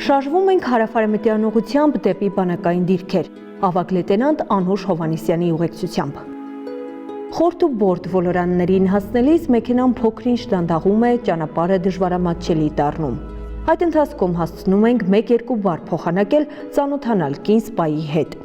Շարժվում ենք հարավարևմտյան ուղղությամբ դեպի բանակային դիրքեր, ավագ լեյտենանտ Անուշ Հովհաննիսյանի ուղեկցությամբ։ Խորթ ու բորդ ոլորաններին հասնելիս մեքենան փոքր-ինչ դանդաղում է, ճանապարհը դժվարամատչելի դառնում։ Այդ ընթացքում հասցնում ենք 1-2 բառ փոխանակել, ծանոթանալ կին սպայի հետ։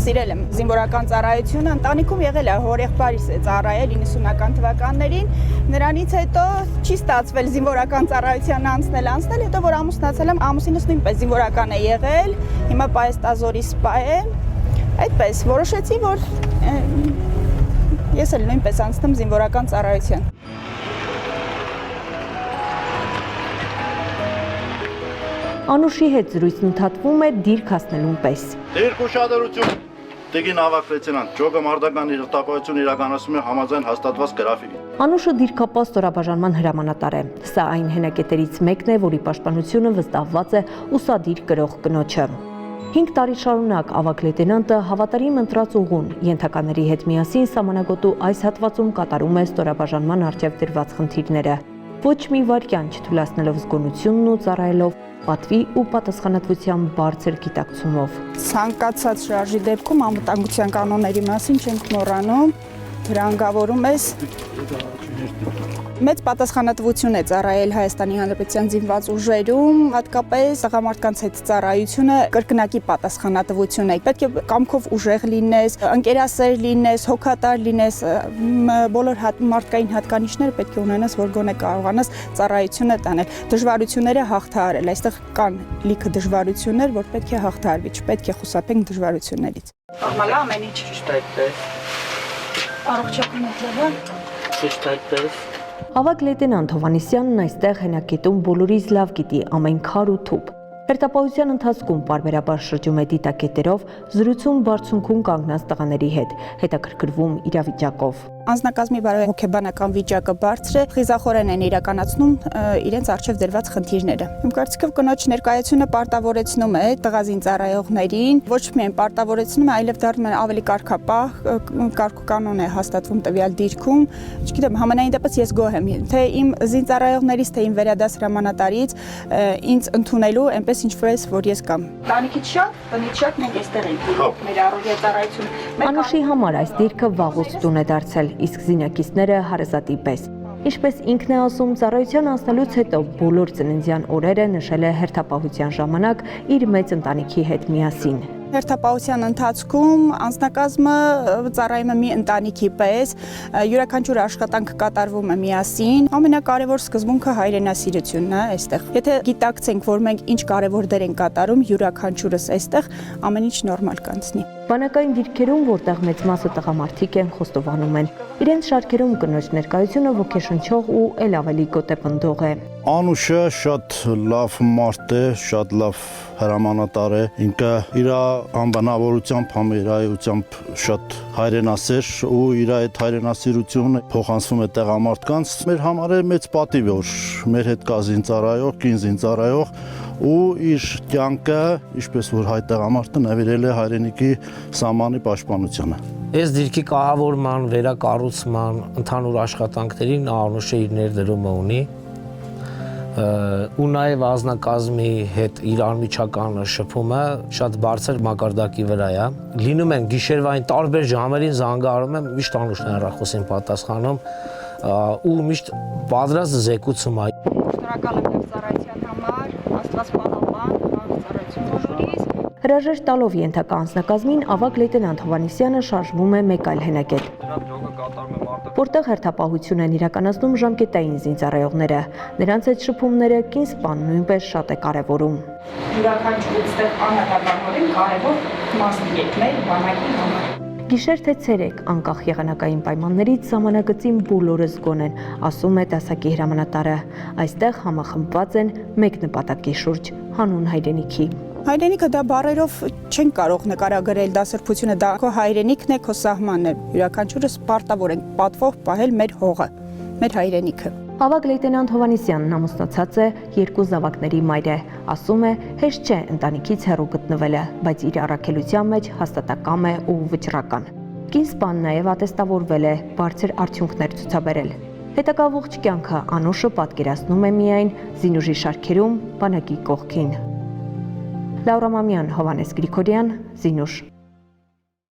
Սիրել եմ զինվորական ծառայությունը, ընտանիքում եղել է հորեղբայրիս է ծառայել 90-ական թվականներին, նրանից հետո չի ստացվել զինվորական ծառայության անցնել, հետո որ ամուսնացել եմ, ամուսինս նույնպես զինվորական է եղել, հիմա Պայեստազորի սպա է, այդպես որոշեցի, որ ես էլ նույնպես անցնեմ զինվորական ծառայության։ Անուշի հետ զրույցն ընդհատվում է դիրք հասնելուն պես։ Դիրք ուշադրություն, Տիկին ավագ լեյտենանտ, ջոգը մարտական իրավապահություն իրականացում է համաձայն հաստատված գրաֆիկի։ Անուշը դիրքապահ ստորաբաժանման հրամանատար է։ Սա այն հենակետերից մեկն է, որի պաշտպանությունը վստահված է ուսադիր կրող կնոջը։ 5 տարի շարունակ ավագ լեյտենանտը հավատարիմ ընտրած ուղուն ենթականների հետ միասին սահմանագոտու այս հատվածում կատարում է ստորաբաժանման առջև դրված խնդիրները։ Ոչ մի վայրկյան չթույլատնելով զգոնությունն ու ծառայելով պատվի ու պատասխանատվության բարձր գիտակցումով։ Ցանկացած շարժի դեպքում անվտանգության կանոնների մասին չենք մոռանում, հրանգավորում ես մեծ պատասխանատվություն է ծառայել Հայաստանի Հանրապետության զինված ուժերում, հատկապես տղամարդկանց հետ ծառայությունը կրկնակի պատասխանատվություն է։ Պետք է կամքով ուժեղ լինես, ընկերասեր լինես, հոգատար լինես, բոլոր մարդկային հատկանիշները պետք է ունենաս, որ գոնե կարողանաս ծառայությունը տանել։ Դժվարությունները հաղթահարել։ Այստեղ կան լիքը դժվարություններ, որ պետք է հաղթահարվի, չպետք է խուսափենք դժվարություններից։ Նորմալ է ամեն ինչ։ Ճիշտ այդպես։ Առողջական եք։ Ճիշտ այդպես։ Ավագ լեյտենանտ Հովհաննիսյանն այստեղ հենակետում բոլորից լավ գիտի ամեն քար ու թուփ։ Հերթապահության ընթացքում պարբերաբար շրջում է դիտակետերով, զրուցում բարձունքում կանգնած տղաների հետ, հետաքրքրվում իրավիճակով։ Անձնակազմի բարոյահոգեբանական վիճակը բարձր է, խիզախորեն են իրականացնում իրենց առջև դրված խնդիրները։ Իմ կարծիքով կնոջ ներկայությունը պարտավորեցնում է տղազին ծառայողներին, ոչ միայն պարտավորեցնում է, այլև դառնում է ավելի կարգապահ, կարգուկանոն է հաստատվում տվյալ դիրքում։ Չգիտեմ, համենայն դեպս ես գոհ եմ, թե իմ զինծառայողներից, թե իմ վերադաս հրամանատարից ինձ ընդունելու այնպես ինչպես որ ես կամ։ Տանիքից շատ մենք այստեղ ենք մեր առօրյա ծառայությունը։ Անուշի համար այս դիրքը վաղուց տուն է դարձել, իսկ զինակիցները հարազատի պես։ Ինչպես ինքն է ասում, ծառայության անցնելուց հետո բոլոր ծննդյան օրերը նշել է հերթապահության ժամանակ իր մեծ ընտանիքի հետ միասին։ Հերթապահության ընթացքում անձնակազմը ծառայում է մի ընտանիքի պես, յուրաքանչյուր աշխատանք կատարվում է միասին։ Ամենակարևոր սկզբունքը հայրենասիրությունն է այստեղ։ Եթե գիտակցենք, որ մենք ինչ կարևոր դեր ենք կատարում, յուրաքանչյուրս այստեղ ամեն ինչ նորմալ կանցնի։ Բանակային դիրքերում, որտեղ մեծ մասը տղամարդիկ են, խոստովանում են, իրենց շարքերում կնոջ ներկայությունը ոգեշնչող ու ել ավելի գոտեպնդող է։ Անուշը շատ լավ մարդ է, շատ լավ հրամանատար է, ինքը իր անբնավորությամբ, համերայությամբ շատ հայրենասեր ու իր այդ հայրենասիրությունը փոխանցվում է տեղամարդկանց։ Մեր համար է մեծ պատիվ, որ մեր հետ կա զինծառայող, կին զինծառայող ու իր կյանքը, ինչպես որ հայ տեղամարդը նվիրել է հայրենիքի սահմանի պաշտպանությանը։ Այս դիրքի կահավորման, վերակառուցման, ընդհանուր աշխատանքներին Անուշը իր ներդրումը ունի։ Ու նաև անձնակազմի հետ իր անմիջական շփումը շատ բարձր մակարդակի վրա է։ Լինում են գիշերվային տարբեր ժամերին զանգահարում եմ, միշտ Անուշն է հեռախոսին պատասխանում ու միշտ պատրաստ զեկուցում է։ Շնորհակալ եմ ծառայության համար, Աստված պահապան, ծառայություն բոլորիս։ Հրաժեշտ տալով ենթակա անձնակազմին ավագ լեյտենանտ Հովհաննիսյանը շարժվում է մեկ այլ հենակետ, որտեղ հերթապահություն են իրականացնում ժամկետային զինծառայողները։ Նրանց այդ շփումները կին սպան նույնպես շատ է կարևորում։ Յուրաքանչյուր այստեղ անհատականորեն կարևոր մասնիկ է մեր բանակի համար։ Գիշեր թե ցերեկ, անկախ եղանակային պայմաններից սահմանագծին բոլորը զգոն են, ասում է դասակի հրամանատարը։ Այստեղ համախմբված են մեկ նպատակի շուրջ՝ հանուն հայրենիքի։ Հայրենիքը դա բառերով չեն կարող նկարագրել, դա սրբությունը, դա քո հայրենիքն է, քո սահմանն է։ Յուրաքանչյուրս պարտավոր ենք պատվով պահել մեր հողը, մեր հայրենիքը։ Ավագ լեյտենանտ Հովհաննիսյանն ամուսնացած է, 2 զավակների մայր է, ասում է, հեշտ չէ ընտանիքից հեռու գտնվելը, բայց իր առաքելության մեջ հաստատակամ է ու վճռական։ Կին սպան նաև ատեստավորվել է, բարձր արդյունքներ ցուցաբերել։ Հետագա ողջ կյանքը Անուշը պատկերացնում է միայն զինուժի շարքերում բանակի կողքին։ Լաուրա Մամյան, Հովանես Գրիգորյան, Զինուշ։